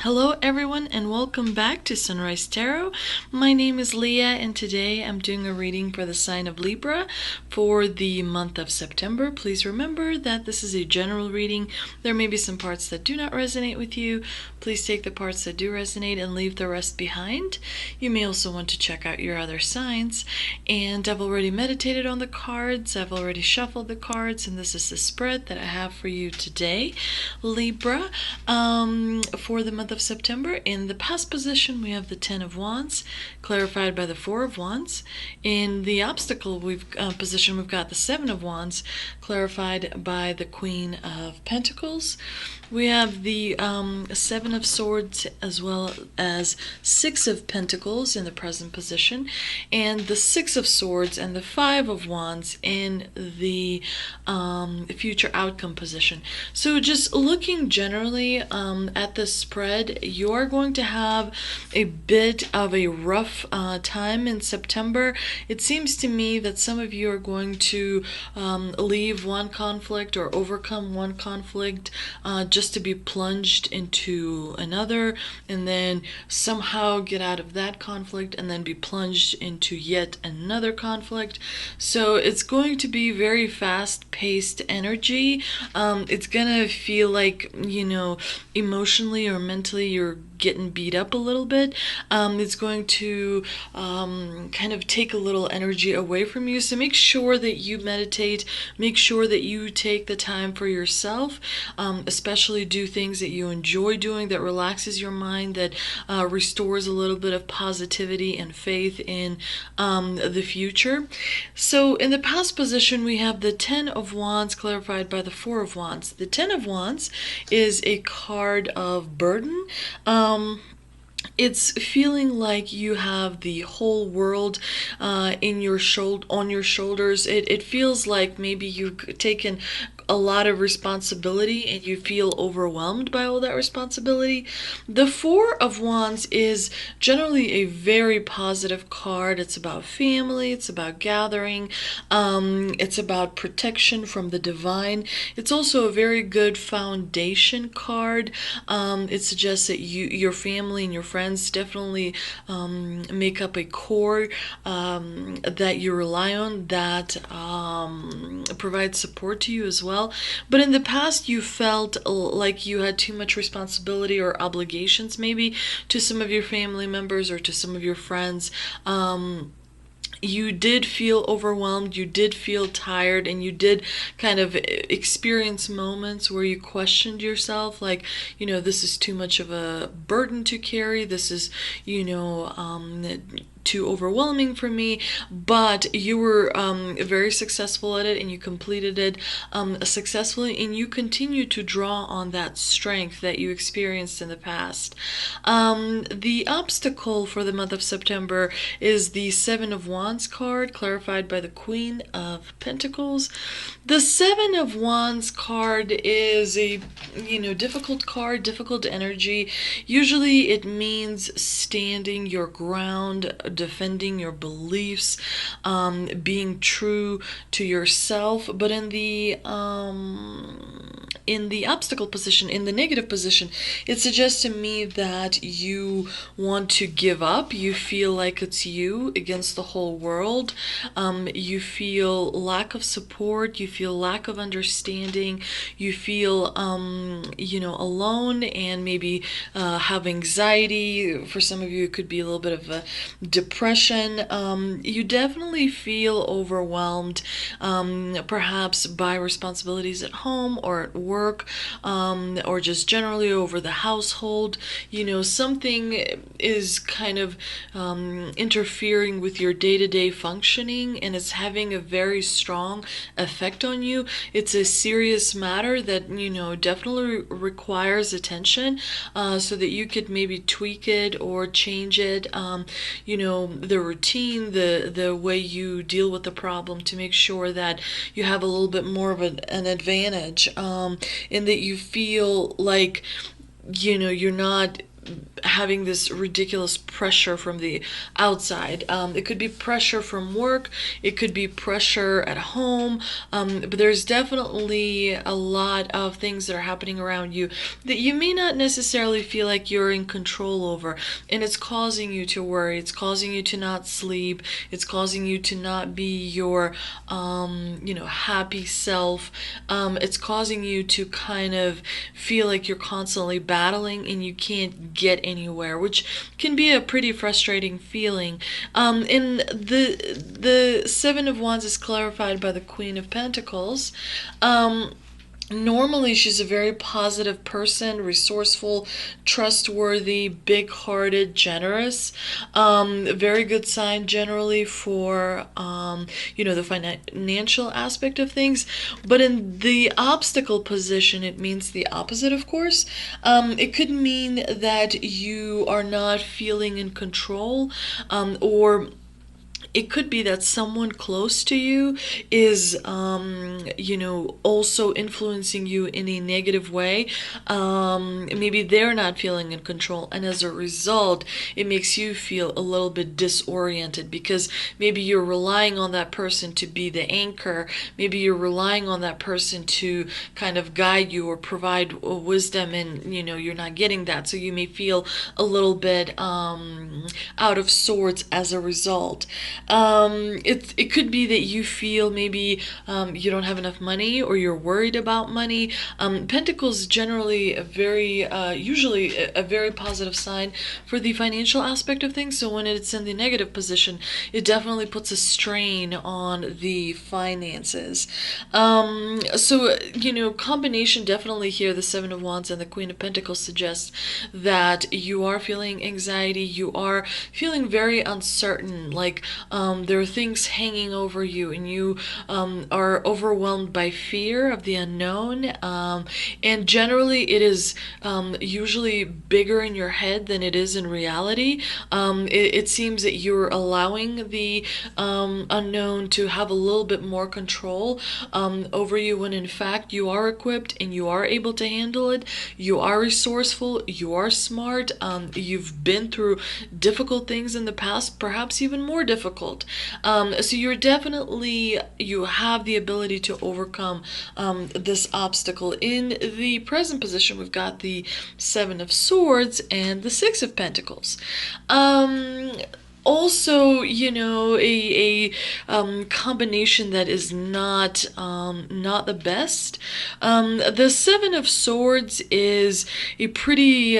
Hello everyone and welcome back to Sunrise Tarot. My name is Leah and today I'm doing a reading for the sign of Libra for the month of September. Please remember that this is a general reading. There may be some parts that do not resonate with you. Please take the parts that do resonate and leave the rest behind. You may also want to check out your other signs. And I've already meditated on the cards. I've already shuffled the cards, and this is the spread that I have for you today, Libra, for the month of September. In the past position, we have the Ten of Wands, clarified by the Four of Wands. In the obstacle position, we've got the Seven of Wands, clarified by the Queen of Pentacles. We have the Seven of Swords as well as Six of Pentacles in the present position, and the Six of Swords and the Five of Wands in the future outcome position. So just looking generally at the spread, you are going to have a bit of a rough time in September. It seems to me that some of you are going to leave one conflict or overcome one conflict just to be plunged into another, and then somehow get out of that conflict and then be plunged into yet another conflict. So it's going to be very fast-paced energy. It's gonna feel like, emotionally or mentally you're getting beat up a little bit. It's going to kind of take a little energy away from you. So make sure that you meditate. Make sure that you take the time for yourself, especially do things that you enjoy doing, that relaxes your mind, that restores a little bit of positivity and faith in the future. So in the past position, we have the Ten of Wands clarified by the Four of Wands. The Ten of Wands is a card of burden. It's feeling like you have the whole world on your shoulders. It feels like maybe you've taken a lot of responsibility and you feel overwhelmed by all that responsibility. The Four of Wands is generally a very positive card. It's about family, it's about gathering, it's about protection from the divine. It's also a very good foundation card. It suggests that your family and your friends definitely make up a core that you rely on, that provides support to you as well. But in the past, you felt like you had too much responsibility or obligations maybe to some of your family members or to some of your friends. You did feel overwhelmed, you did feel tired, and you did kind of experience moments where you questioned yourself, like, this is too much of a burden to carry, this is, too overwhelming for me. But you were very successful at it, and you completed it successfully, and you continue to draw on that strength that you experienced in the past. The obstacle for the month of September is the Seven of Wands card, clarified by the Queen of Pentacles. The Seven of Wands card is a difficult card, difficult energy. Usually it means standing your ground, defending your beliefs, being true to yourself. But in the obstacle position, in the negative position, it suggests to me that you want to give up. You feel like it's you against the whole world. You feel lack of support. You feel lack of understanding. You feel alone, and maybe have anxiety. For some of you, it could be a little bit of a depression. You definitely feel overwhelmed, perhaps by responsibilities at home or at work, or just generally over the household. Something is kind of interfering with your day-to-day functioning, and it's having a very strong effect on you. It's a serious matter that definitely requires attention, so that you could maybe tweak it or change it, the routine, the way you deal with the problem, to make sure that you have a little bit more of an advantage, in that you feel like you're not having this ridiculous pressure from the outside. It could be pressure from work, it could be pressure at home, but there's definitely a lot of things that are happening around you that you may not necessarily feel like you're in control over, and it's causing you to worry, it's causing you to not sleep, it's causing you to not be your happy self. It's causing you to kind of feel like you're constantly battling and you can't get anywhere, which can be a pretty frustrating feeling. And the Seven of Wands is clarified by the Queen of Pentacles. Normally, she's a very positive person, resourceful, trustworthy, big-hearted, generous. A very good sign generally for, the financial aspect of things. But in the obstacle position, it means the opposite, of course. It could mean that you are not feeling in control, or it could be that someone close to you is, also influencing you in a negative way. Maybe they're not feeling in control, and as a result, it makes you feel a little bit disoriented because maybe you're relying on that person to be the anchor. Maybe you're relying on that person to kind of guide you or provide wisdom, and you're not getting that, so you may feel a little bit out of sorts as a result. It could be that you feel maybe you don't have enough money, or you're worried about money. Pentacles generally usually a very positive sign for the financial aspect of things. So when it's in the negative position, it definitely puts a strain on the finances. Combination definitely here, the Seven of Wands and the Queen of Pentacles suggests that you are feeling anxiety, you are feeling very uncertain, like there are things hanging over you, and you are overwhelmed by fear of the unknown. And generally, it is usually bigger in your head than it is in reality. It seems that you're allowing the unknown to have a little bit more control over you, when in fact you are equipped and you are able to handle it. You are resourceful, you are smart, you've been through difficult things in the past, perhaps even more difficult. So you have the ability to overcome this obstacle. In the present position, we've got the Seven of Swords and the Six of Pentacles. Also, a combination that is not the best. The Seven of Swords is a pretty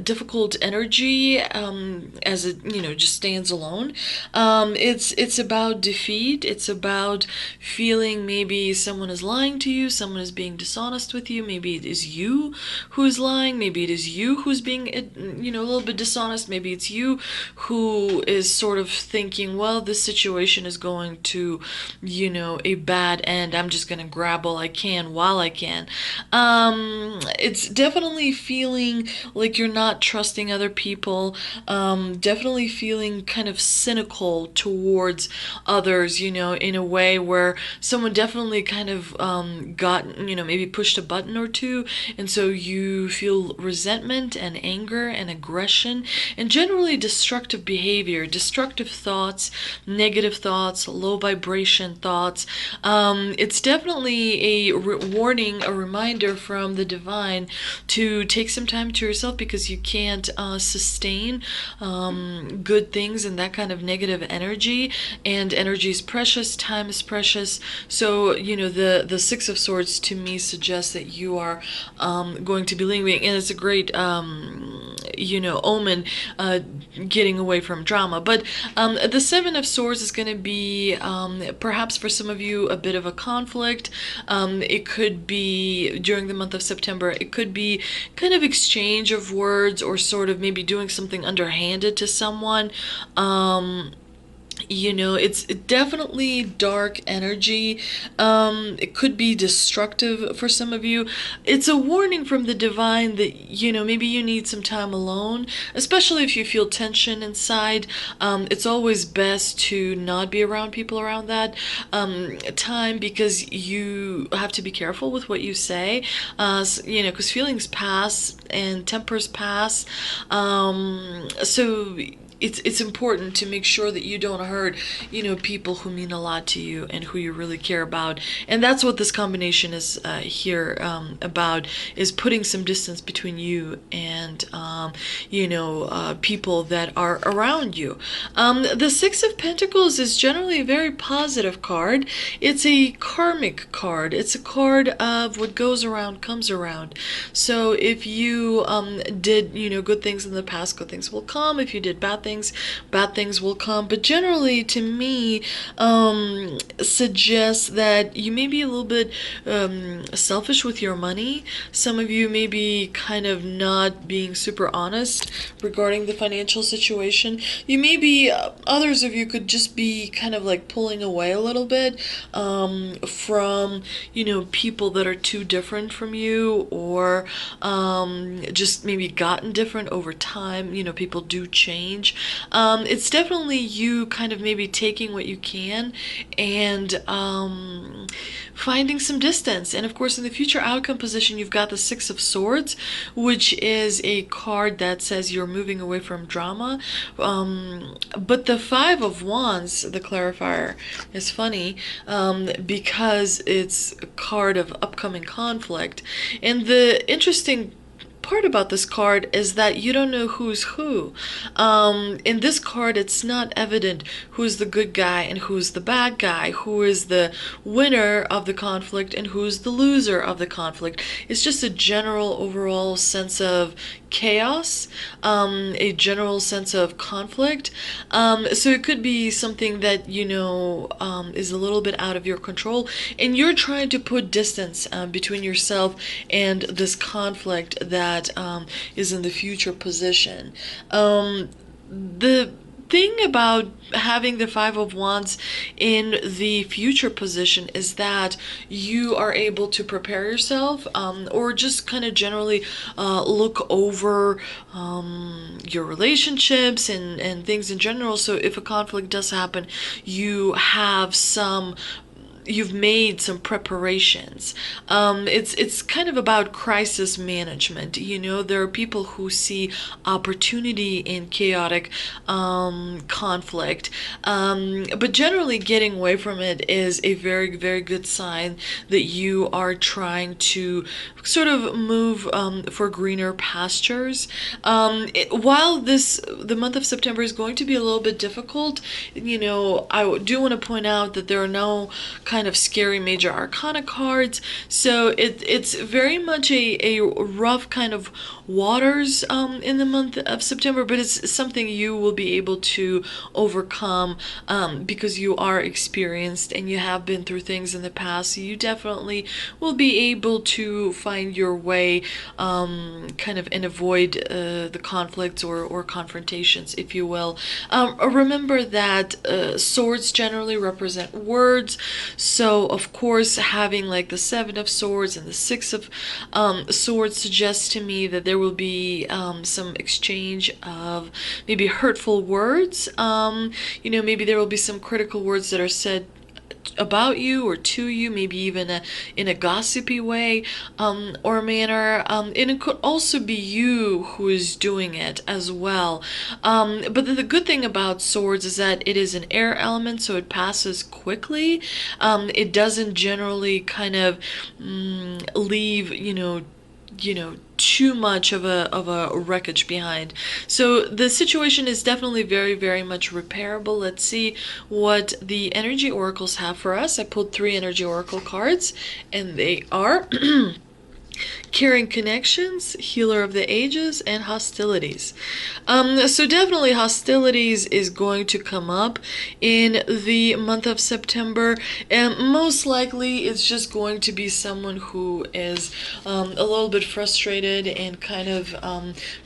difficult energy, as it just stands alone. It's about defeat. It's about feeling maybe someone is lying to you, someone is being dishonest with you. Maybe it is you who's lying. Maybe it is you who's being a little bit dishonest. Maybe it's you who is sort of thinking, well, this situation is going to, a bad end. I'm just going to grab all I can while I can. It's definitely feeling like you're not trusting other people. Definitely feeling kind of cynical towards others, in a way where someone definitely kind of got, maybe pushed a button or two, and so you feel resentment and anger and aggression and generally destructive behavior, destructive thoughts, negative thoughts, low vibration thoughts. It's definitely a warning, a reminder from the divine to take some time to yourself, because you can't sustain good things in that kind of negative energy, and energy is precious, time is precious. So the Six of Swords to me suggests that you are going to be leaving, and it's a great omen, getting away from drama. But the Seven of Swords is going to be perhaps for some of you a bit of a conflict. It could be during the month of September. It could be kind of exchange of words, or sort of maybe doing something underhanded to someone. It's definitely dark energy. It could be destructive for some of you. It's a warning from the divine that, maybe you need some time alone, especially if you feel tension inside. It's always best to not be around people around that time, because you have to be careful with what you say, because feelings pass and tempers pass. So it's important to make sure that you don't hurt, people who mean a lot to you and who you really care about. And that's what this combination is here about, is putting some distance between you and, people that are around you. The Six of Pentacles is generally a very positive card. It's a karmic card. It's a card of what goes around comes around. So if you did, good things in the past, good things will come. If you did bad things will come. But generally, to me, suggests that you may be a little bit selfish with your money. Some of you may be kind of not being super honest regarding the financial situation. You may be, others of you could just be kind of like pulling away a little bit from, people that are too different from you, or just maybe gotten different over time. People do change. It's definitely you kind of maybe taking what you can and finding some distance. And of course, in the future outcome position, you've got the Six of Swords, which is a card that says you're moving away from drama. But the Five of Wands, the clarifier, is funny because it's a card of upcoming conflict. And the interesting part about this card is that you don't know who's who. In this card, it's not evident who's the good guy and who's the bad guy, who is the winner of the conflict and who's the loser of the conflict. It's just a general overall sense of chaos, a general sense of conflict. So it could be something that, is a little bit out of your control, and you're trying to put distance between yourself and this conflict that is in the future position. The thing about having the Five of Wands in the future position is that you are able to prepare yourself, or just kind of generally look over your relationships and things in general. So if a conflict does happen, you've made some preparations. It's kind of about crisis management. There are people who see opportunity in chaotic conflict, but generally getting away from it is a very, very good sign that you are trying to sort of move for greener pastures. While the month of September is going to be a little bit difficult, I do want to point out that there are no kind of scary major arcana cards, so it's very much a rough kind of waters in the month of September, but it's something you will be able to overcome because you are experienced and you have been through things in the past. So you definitely will be able to find your way kind of and avoid the conflicts or confrontations, if you will. Remember that swords generally represent words, so of course having like the Seven of Swords and the Six of Swords suggests to me that there will be some exchange of maybe hurtful words. Maybe there will be some critical words that are said about you or to you, maybe even in a gossipy way or manner, and it could also be you who is doing it as well. But the good thing about swords is that it is an air element, so it passes quickly. It doesn't generally kind of leave too much of a wreckage behind. So the situation is definitely very, very much repairable. Let's see what the energy oracles have for us. I pulled 3 energy oracle cards, and they are caring connections, healer of the ages, and hostilities. So definitely hostilities is going to come up in the month of September, and most likely it's just going to be someone who is a little bit frustrated and kind of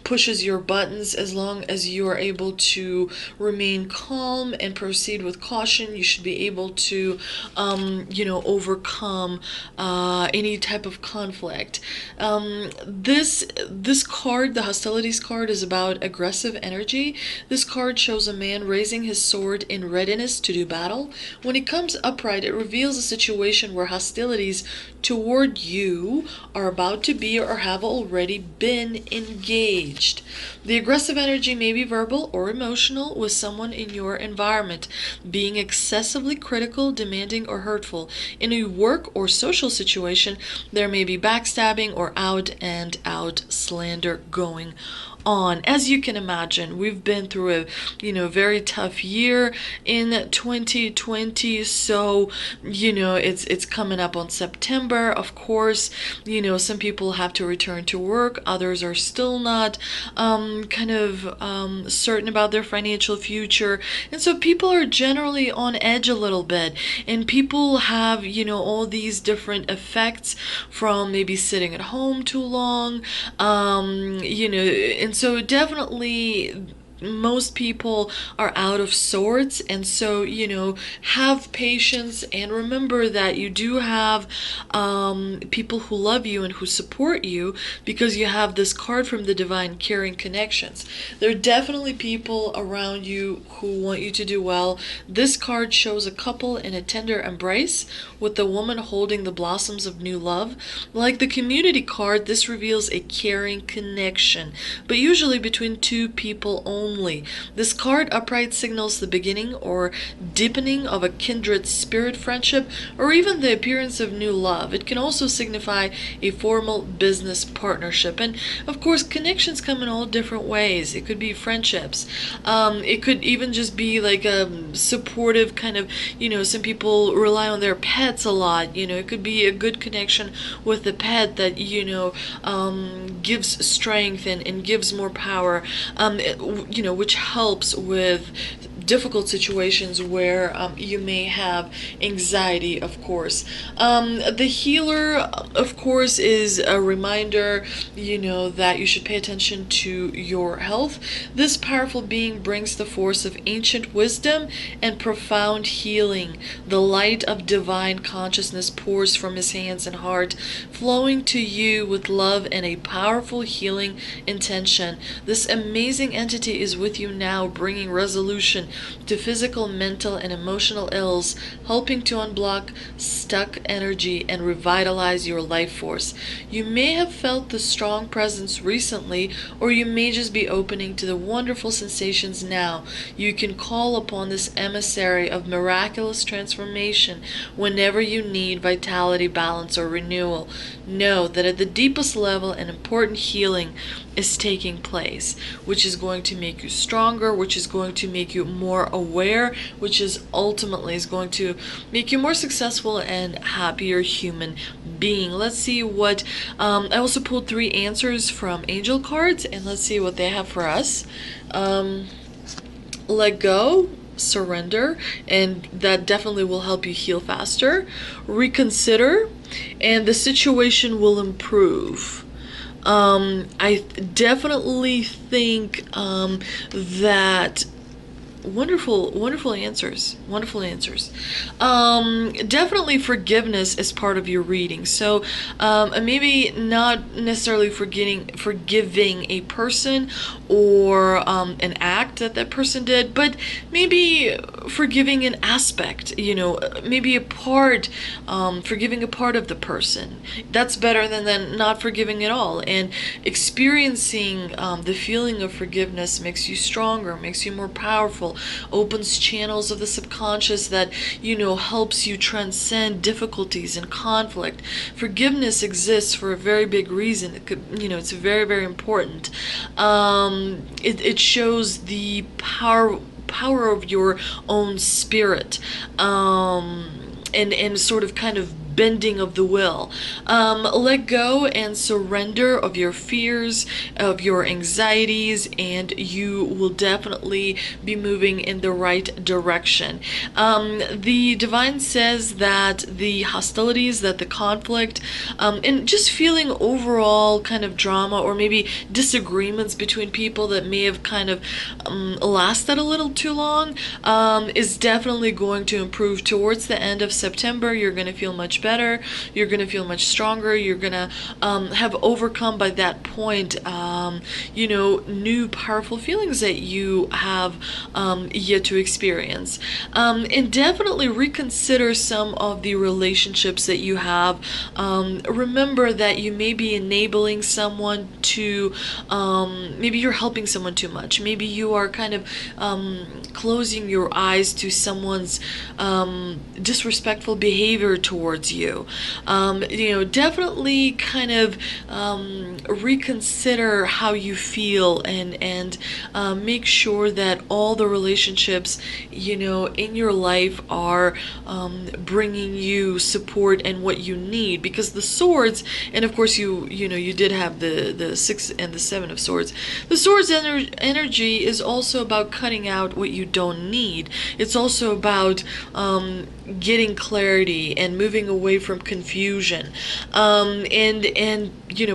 pushes your buttons. As long as you are able to remain calm and proceed with caution, you should be able to overcome any type of conflict. This card, the hostilities card, is about aggressive energy. This card shows a man raising his sword in readiness to do battle. When it comes upright, it reveals a situation where hostilities toward you are about to be or have already been engaged. The aggressive energy may be verbal or emotional with someone in your environment, being excessively critical, demanding, or hurtful. In a work or social situation, there may be backstabbing or out and out slander going on. As you can imagine, we've been through a very tough year in 2020, so it's coming up on September. Of course, some people have to return to work, others are still not certain about their financial future, and so people are generally on edge a little bit, and people have all these different effects from maybe sitting at home too long, and so definitely most people are out of sorts, and so have patience and remember that you do have people who love you and who support you, because you have this card from the divine, caring connections. There are definitely people around you who want you to do well. This card shows a couple in a tender embrace with the woman holding the blossoms of new love. Like the community card, this reveals a caring connection, but usually between two people only. This card upright signals the beginning or deepening of a kindred spirit friendship, or even the appearance of new love. It can also signify a formal business partnership. And of course, connections come in all different ways. It could be friendships. It could even just be like a supportive kind of, some people rely on their pets a lot. It could be a good connection with the pet that, gives strength and gives more power. Which helps with difficult situations where you may have anxiety, of course. The healer, of course, is a reminder, that you should pay attention to your health. This powerful being brings the force of ancient wisdom and profound healing. The light of divine consciousness pours from his hands and heart, flowing to you with love and a powerful healing intention. This amazing entity is with you now, bringing resolution to physical, mental, and emotional ills, helping to unblock stuck energy and revitalize your life force. You may have felt the strong presence recently, or you may just be opening to the wonderful sensations now. You can call upon this emissary of miraculous transformation whenever you need vitality, balance, or renewal. Know that at the deepest level, an important healing is taking place, which is going to make you stronger, which is going to make you more aware, which is ultimately is going to make you more successful and happier human being. Let's see what I also pulled 3 answers from angel cards, and let's see what they have for us. Let go, surrender, and that definitely will help you heal faster. Reconsider, and the situation will improve. I definitely think that wonderful answers. Definitely forgiveness is part of your reading. So maybe not necessarily forgiving a person or an act that person did, but maybe forgiving an aspect, maybe a part, forgiving a part of the person. That's better than not forgiving at all. And experiencing the feeling of forgiveness makes you stronger, makes you more powerful, opens channels of the subconscious that helps you transcend difficulties and conflict. Forgiveness exists for a very big reason. It's very, very important. It shows the power of your own spirit, and sort of kind of bending of the will. Let go and surrender of your fears, of your anxieties, and you will definitely be moving in the right direction. The divine says that the hostilities, that the conflict, and just feeling overall kind of drama or maybe disagreements between people that may have kind of lasted a little too long, is definitely going to improve towards the end of September. You're going to feel much better. You're going to feel much stronger. You're going to have overcome by that point, new powerful feelings that you have yet to experience. And definitely reconsider some of the relationships that you have. Remember that you may be enabling someone to, maybe you're helping someone too much. Maybe you are kind of closing your eyes to someone's disrespectful behavior towards you. Definitely kind of reconsider how you feel, and make sure that all the relationships in your life are bringing you support and what you need, because the swords, and of course you did have the 6 and the 7 of swords. The swords energy is also about cutting out what you don't need. It's also about getting clarity and moving away from confusion, and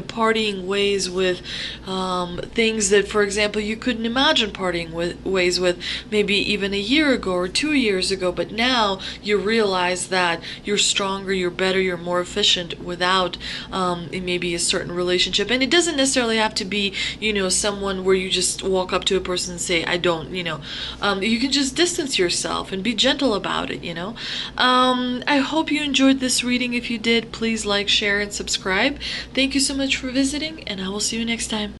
parting ways with things that, for example, you couldn't imagine parting ways with maybe even a year ago or 2 years ago, but now you realize that you're stronger, you're better, you're more efficient without maybe a certain relationship. And it doesn't necessarily have to be someone where you just walk up to a person and say, I don't, you can just distance yourself and be gentle about it. I hope you enjoyed this reading. If you did, please like, share, and subscribe. Thank you so much for visiting, and I will see you next time.